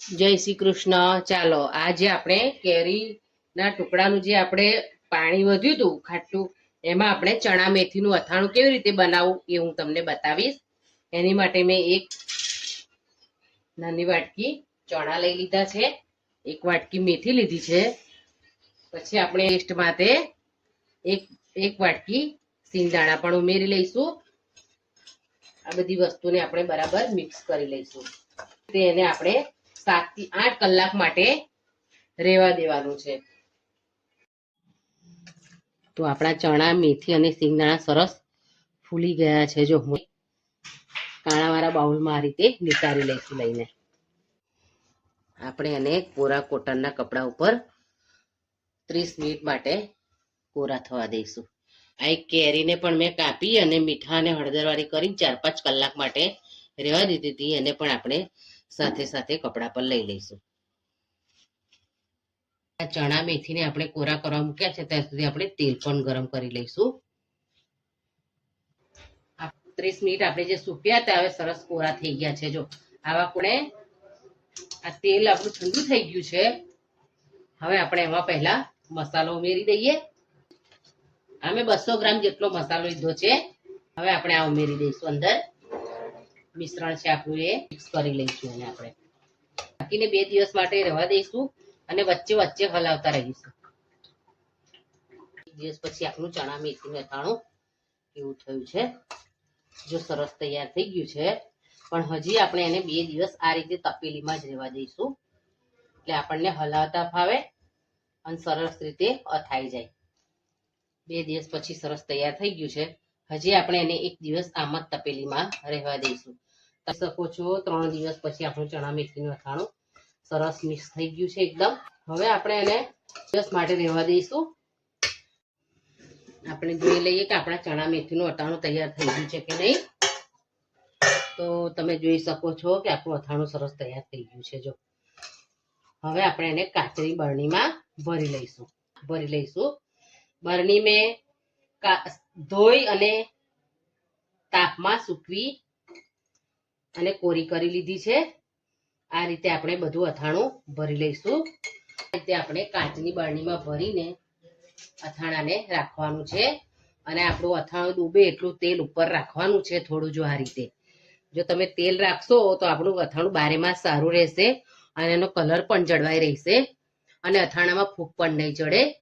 જય શ્રી કૃષ્ણ। ચાલો આજે આપણે કેરીના ટુકડાનું જે આપણે પાણી વધ્યું હતું ખાટું, એમાં આપણે ચણા મેથીનું અથાણું કેવી રીતે બનાવવું એ હું તમને બતાવીશ। એની માટે મેં એક નાની વાટકી ચણા લઈ લીધા છે, એક વાટકી મેથી લીધી છે, પછી આપણે ટેસ્ટ માટે એક વાટકી સિંગદાણા પણ ઉમેરી લઈશું। આ બધી વસ્તુને આપણે બરાબર મિક્સ કરી લઈશું। તેને આપણે 7 થી 8 કલાક માટે રેવા દેવાનું છે। તો આપણા ચણા મેથી અને સિંગદાણા સરસ ફૂલી ગયા છે। જો હું કાણાવાળા બાઉલમાં આ રીતે નિતારી લઈશું લઈને। આપણે એને કોરા કોટનના કપડા ઉપર 30 મિનિટ માટે કોરા થવા દઈશું। આ એક કેરીને પણ મેં કાપી અને મીઠા અને હળદરવાળી કરી 4-5 કલાક માટે રહેવા દીધી હતી। એને પણ આપણે સાથે સાથે કપડા પર લઈ લઈશું। ચણા મેથીને આપણે કોરા કરવા મૂક્યા છે ત્યાં સુધી આપણે તેલ પણ ગરમ કરી લઈશું। 30 મિનિટ આપણે જે સૂક્યા હતા હવે સરસ કોરા થઈ ગયા છે। જો આવા આપણે આ તેલ આપણું ઠંડુ થઈ ગયું છે। હવે આપણે એમાં પહેલા મસાલો ઉમેરી દઈએ। અમે 200 ગ્રામ જેટલો મસાલો લીધો છે। હવે આપણે આ ઉમેરી દઈશું। અંદર મિશ્રણ છે આપણું એ મિક્સ કરી લઈશું। એને આપણે બાકીને 2 દિવસ માટે રહેવા દઈશું અને વચ્ચે વચ્ચે હલાવતા રહીશું। 1 દિવસ પછી આપણું ચણા મેથીનું અથાણું એવું થયું છે। જો સરસ તૈયાર થઈ ગયું છે, પણ હજી આપણે એને 2 દિવસ આ રીતે તપેલીમાં જ રહેવા દઈશું, એટલે આપણને હલાવતા ફાવે અને સરસ રીતે અથાઈ જાય। 2 દિવસ પછી સરસ તૈયાર થઈ ગયું છે। હજી આપણે એને 1 દિવસ આમ જ તપેલીમાં રહેવા દઈશું। તમે શકો છો 3 દિવસ પછી આપણું ચણા મેથીનું અથાણું સરસ મિક્સ થઈ ગયું છે એકદમ। હવે આપણે એને દિવસ માટે રહેવા દઈશું। આપણે જોઈ લઈએ કે આપણા ચણા મેથીનું અથાણું તૈયાર થઈ ગયું છે કે નહીં। તો તમે જોઈ શકો છો કે આપણું અથાણું સરસ તૈયાર થઈ ગયું છે। જો હવે આપણે એને કાચની બરણીમાં ભરી લઈશું। બરણી મેં ધોઈ અને તાપમાં સૂકવી અને કોરી કરી લીધી છે। આ રીતે આપણે બધું અથાણું ભરી લઈશું। આ રીતે આપણે કાચની બરણીમાં ભરીને અથાણાને રાખવાનું છે અને આપણું અથાણું ડૂબે એટલું તેલ ઉપર રાખવાનું છે થોડું। જો આ રીતે જો તમે તેલ રાખશો તો આપણું અથાણું 12 માસ સારું રહેશે અને એનો કલર પણ જળવાઈ રહેશે અને અથાણામાં ફૂગ પણ નહીં ચડે।